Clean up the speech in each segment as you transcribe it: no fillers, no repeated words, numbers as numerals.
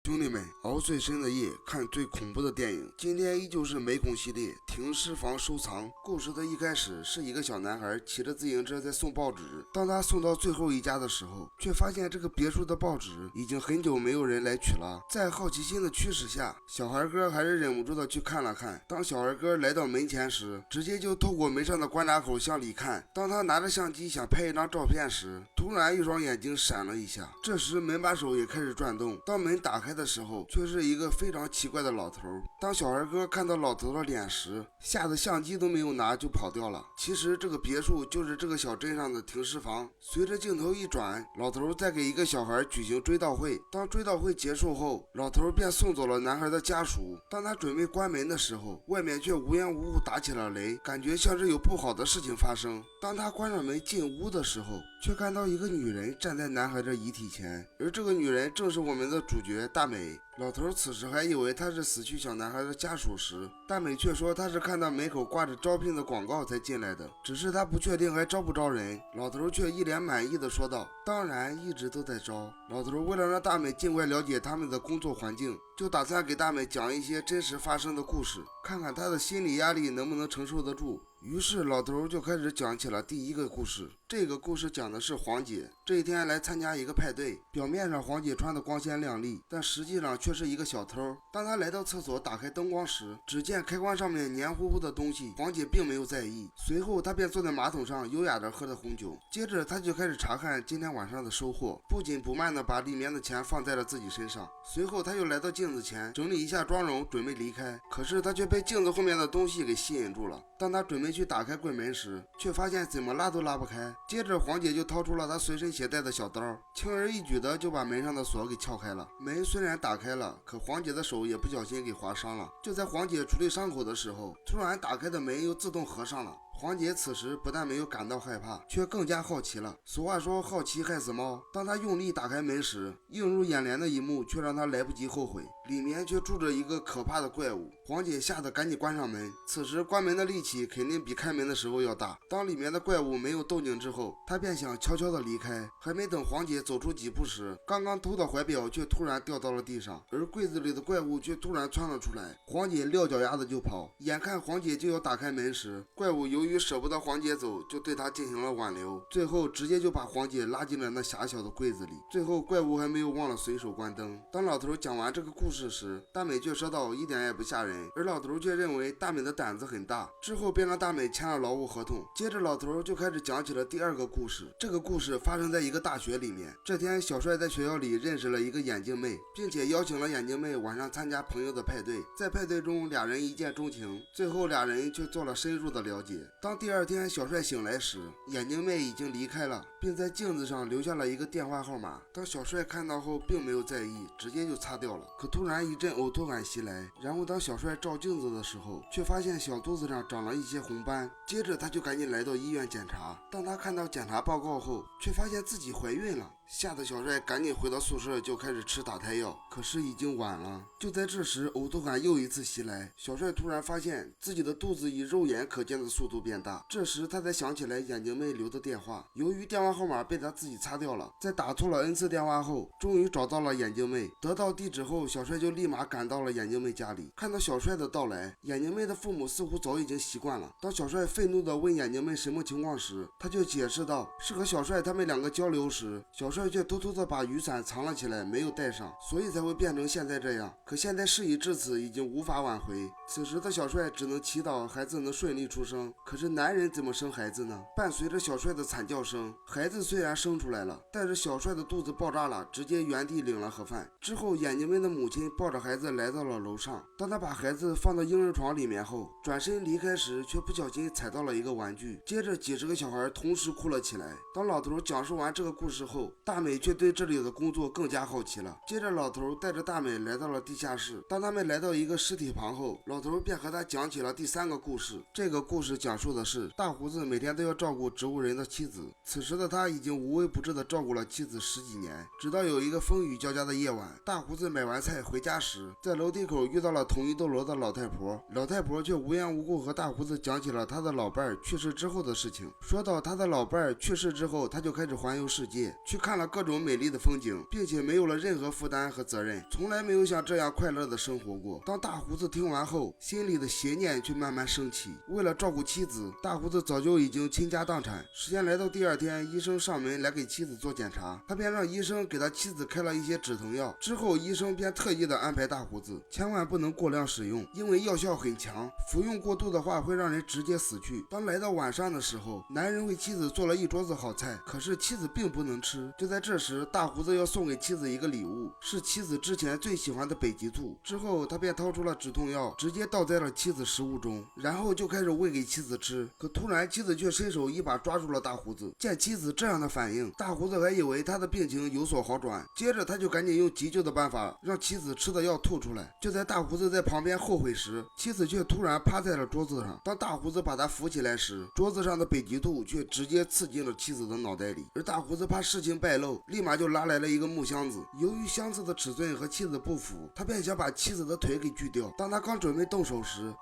兄弟们，熬最深的夜，看最恐怖的电影。今天依旧是美恐系列，停尸房收藏。故事的一开始是一个小男孩骑着自行车在送报纸，当他送到最后一家的时候，却发现这个别墅的报纸已经很久没有人来取了。在好奇心的驱使下，小孩哥还是忍不住的去看了看。当小孩哥来到门前时，直接就透过门上的观察口向里看。当他拿着相机想拍一张照片时，突然一双眼睛闪了一下。这时门把手也开始转动，当门打开的时候，却是一个非常奇怪的老头。当小孩哥看到老头的脸时，吓得相机都没有拿就跑掉了。其实这个别墅就是这个小镇上的停尸房。随着镜头一转，老头在给一个小孩举行追悼会。当追悼会结束后，老头便送走了男孩的家属。当他准备关门的时候，外面却无缘无故打起了雷，感觉像是有不好的事情发生。当他关上门进屋的时候，却看到一个女人站在男孩的遗体前，而这个女人正是我们的主角大美。老头此时还以为他是死去小男孩的家属时，大美却说他是看到门口挂着招聘的广告才进来的，只是他不确定还招不招人。老头却一脸满意的说道：“当然，一直都在招。”老头为了让大美尽快了解他们的工作环境，就打算给大美讲一些真实发生的故事，看看她的心理压力能不能承受得住。于是老头就开始讲起了第一个故事。这个故事讲的是黄姐这一天来参加一个派对，表面上黄姐穿的光鲜亮丽，但实际上却是一个小偷。当她来到厕所打开灯光时，只见开关上面黏糊糊的东西，黄姐并没有在意。随后她便坐在马桶上优雅地喝着红酒，接着她就开始查看今天晚上的收获，不紧不慢地把里面的钱放在了自己身上。随后她又来到镜子前整理一下妆容，准备离开，可是她却被镜子后面的东西给吸引住了。当她准备去打开柜门时，却发现怎么拉都拉不开。接着黄姐就掏出了她随身携带的小刀，轻而易举的就把门上的锁给撬开了。门虽然打开了，可黄姐的手也不小心给划伤了。就在黄姐处理伤口的时候，突然打开的门又自动合上了。黄姐此时不但没有感到害怕，却更加好奇了。俗话说好奇害死猫，当她用力打开门时，映入眼帘的一幕却让她来不及后悔，里面却住着一个可怕的怪物。黄姐吓得赶紧关上门，此时关门的力气肯定比开门的时候要大。当里面的怪物没有动静之后，她便想悄悄的离开。还没等黄姐走出几步时，刚刚偷的怀表却突然掉到了地上，而柜子里的怪物却突然窜了出来。黄姐撂脚丫子就跑，眼看黄姐就要打开门时，怪物由于舍不得黄姐走，就对她进行了挽留，最后直接就把黄姐拉进了那狭小的柜子里。最后怪物还没有忘了随手关灯。当老头讲完这个故事时，大美却说道一点也不吓人，而老头却认为大美的胆子很大，之后便让大美签了劳务合同。接着老头就开始讲起了第二个故事。这个故事发生在一个大学里面。这天小帅在学校里认识了一个眼镜妹，并且邀请了眼镜妹晚上参加朋友的派对。在派对中俩人一见钟情，最后俩人却做了深入的了解。当第二天小帅醒来时，眼镜妹已经离开了，并在镜子上留下了一个电话号码。当小帅看到后并没有在意，直接就擦掉了。可突然一阵呕吐感袭来，然后当小帅照镜子的时候，却发现小肚子上长了一些红斑。接着他就赶紧来到医院检查，当他看到检查报告后，却发现自己怀孕了。吓得小帅赶紧回到宿舍就开始吃打胎药，可是已经晚了。就在这时，呕吐感又一次袭来，小帅突然发现自己的肚子以肉眼可见的速度变大。这时他才想起来眼镜妹留的电话，由于电话号码被他自己擦掉了，在打错了 N 次电话后，终于找到了眼镜妹。得到地址后，小帅就立马赶到了眼镜妹家里。看到小帅的到来，眼镜妹的父母似乎早已经习惯了。当小帅愤怒地问眼镜妹什么情况时，他就解释道是和小帅他们两个交流时，小帅却偷偷的把雨伞藏了起来，没有带上，所以才会变成现在这样。可现在事已至此，已经无法挽回。此时的小帅只能祈祷孩子能顺利出生。可是男人怎么生孩子呢？伴随着小帅的惨叫声，孩子虽然生出来了，但是小帅的肚子爆炸了，直接原地领了盒饭。之后眼镜妹的母亲抱着孩子来到了楼上，当他把孩子放到婴儿床里面后，转身离开时却不小心踩到了一个玩具，接着几十个小孩同时哭了起来。当老头讲述完这个故事后，大美却对这里的工作更加好奇了。接着老头带着大美来到了地下室，当他们来到一个尸体旁后，老头便和他讲起了第三个故事。这个故事讲述的是大胡子每天都要照顾植物人的妻子，此时的他已经无微不至的照顾了妻子10几年，直到有一个风雨交加的夜晚，大胡子买完菜回家时，在楼梯口遇到了同一栋楼的老太婆。老太婆却无缘无故和大胡子讲起了他的老伴去世之后的事情，说到他的老伴去世之后，他就开始环游世界，去看看了各种美丽的风景，并且没有了任何负担和责任，从来没有像这样快乐的生活过。当大胡子听完后，心里的邪念却慢慢升起。为了照顾妻子，大胡子早就已经倾家荡产。时间来到第二天，医生上门来给妻子做检查，他便让医生给他妻子开了一些止疼药。之后医生便特意的安排大胡子千万不能过量使用，因为药效很强，服用过度的话会让人直接死去。当来到晚上的时候，男人为妻子做了一桌子好菜，可是妻子并不能吃。就在这时，大胡子要送给妻子一个礼物，是妻子之前最喜欢的北极兔。之后他便掏出了止痛药，直接倒在了妻子食物中，然后就开始喂给妻子吃。可突然妻子却伸手一把抓住了大胡子。见妻子这样的反应，大胡子还以为他的病情有所好转，接着他就赶紧用急救的办法让妻子吃的药吐出来。就在大胡子在旁边后悔时，妻子却突然趴在了桌子上。当大胡子把他扶起来时，桌子上的北极兔却直接刺进了妻子的脑袋里。而大胡子怕事情败露，立马就拉来了一个木箱子。由于箱子的尺寸和妻子不符，他便想把妻子的腿给锯掉。当他刚准备动手时，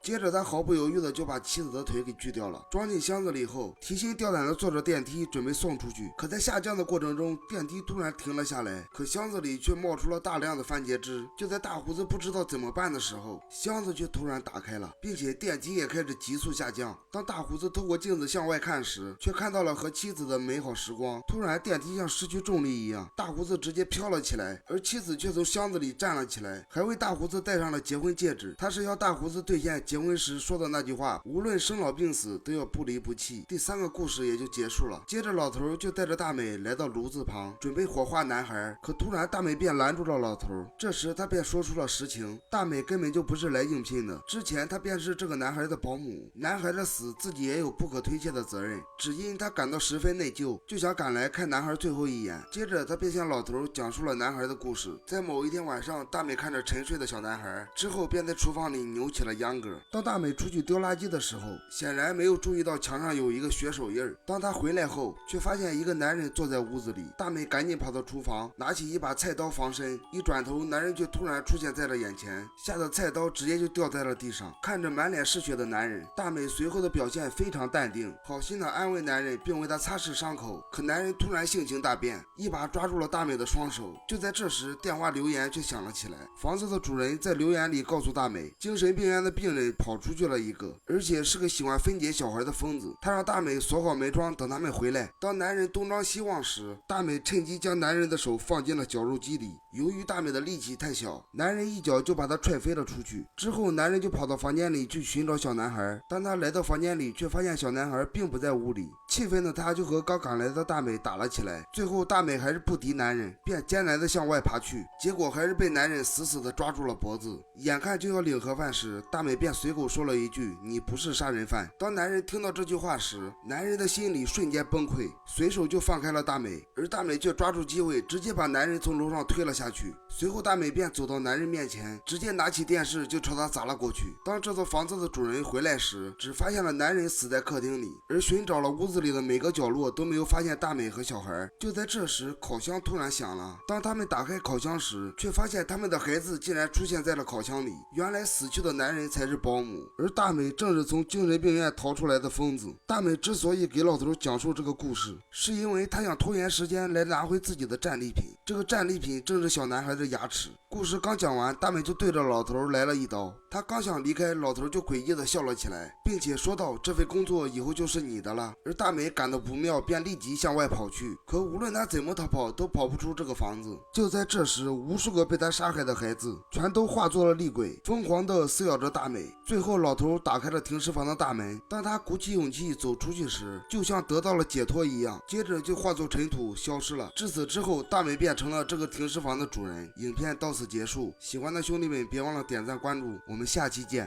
接着他毫不犹豫的就把妻子的腿给锯掉了，装进箱子里后，提心吊胆的坐着电梯准备送出去。可在下降的过程中，电梯突然停了下来，可箱子里却冒出了大量的番茄汁。就在大胡子不知道怎么办的时候，箱子却突然打开了，并且电梯也开始急速下降。当大胡子透过镜子向外看时，却看到了和妻子的美好时光。突然电梯像失去重力一样，大胡子直接飘了起来，而妻子却从箱子里站了起来，还为大胡子戴上了结婚戒指。他是要大胡子兑现结婚时说的那句话，无论生老病死都要不离不弃。第三个故事也就结束了。接着老头就带着大美来到炉子旁，准备火化男孩，可突然大美便拦住了老头。这时他便说出了实情，大美根本就不是来应聘的，之前他便是这个男孩的保姆，男孩的死自己也有不可推卸的责任，只因他感到十分内疚，就想赶来看男孩最后一眼。接着他便向老头讲述了男孩的故事。在某一天晚上，大美看着沉睡的小男孩，之后便在厨房里扭起了秧歌。当大美出去丢垃圾的时候，显然没有注意到墙上有一个血手印。当他回来后，却发现一个男人坐在屋子里。大美赶紧跑到厨房，拿起一把菜刀防身，一转头，男人却突然出现在了眼前，吓得菜刀直接就掉在了地上。看着满脸是血的男人，大美随后的表现非常淡定，好心的安慰男人，并为他擦拭伤口。可男人突然性情大变，一把抓住了大美的双手。就在这时，电话留言却响了起来。房子的主人在留言里告诉大美，精神病院的病人跑出去了一个，而且是个喜欢分解小孩的疯子。他让大美锁好门窗，等他们回来。当男人东张西望时，大美趁机将男人的手放进了绞肉机里。由于大美的力气太小，男人一脚就把她踹飞了出去。之后男人就跑到房间里去寻找小男孩，当他来到房间里，却发现小男孩并不在屋里。气愤的他就和刚赶来的大美打了起来。最后大美还是不敌男人，便艰难地向外爬去，结果还是被男人死死地抓住了脖子。眼看就要领盒饭时，大美便随口说了一句：“你不是杀人犯。”当男人听到这句话时，男人的心里瞬间崩溃，随手就放开了大美，而大美却抓住机会，直接把男人从楼上推了下去。随后大美便走到男人面前，直接拿起电视就朝他砸了过去。当这座房子的主人回来时，只发现了男人死在客厅里，而寻找了屋子里的每个角落都没有发现大美和小孩。就在这时，烤箱突然响了。当他们打开烤箱时，却发现他们的孩子竟然出现在了烤箱里。原来死去的男人才是保姆，而大美正是从精神病院逃出来的疯子。大美之所以给老头讲述这个故事，是因为她想拖延时间来拿回自己的战利品。这个战利品正是小男孩的牙齿。故事刚讲完，大美就对着老头来了一刀。他刚想离开，老头就诡异的笑了起来，并且说道：“这份工作以后就是你的了。”而大美感到不妙，便立即向外跑去。可无论他怎么逃跑，都跑不出这个房子。就在这时，无数个被他杀害的孩子全都化作了厉鬼，疯狂地撕咬着大美。最后，老头打开了停尸房的大门。当他鼓起勇气走出去时，就像得到了解脱一样，接着就化作尘土消失了。至此之后，大美变成了这个停尸房的主人。影片到此结束，喜欢的兄弟们别忘了点赞关注，我们下期见。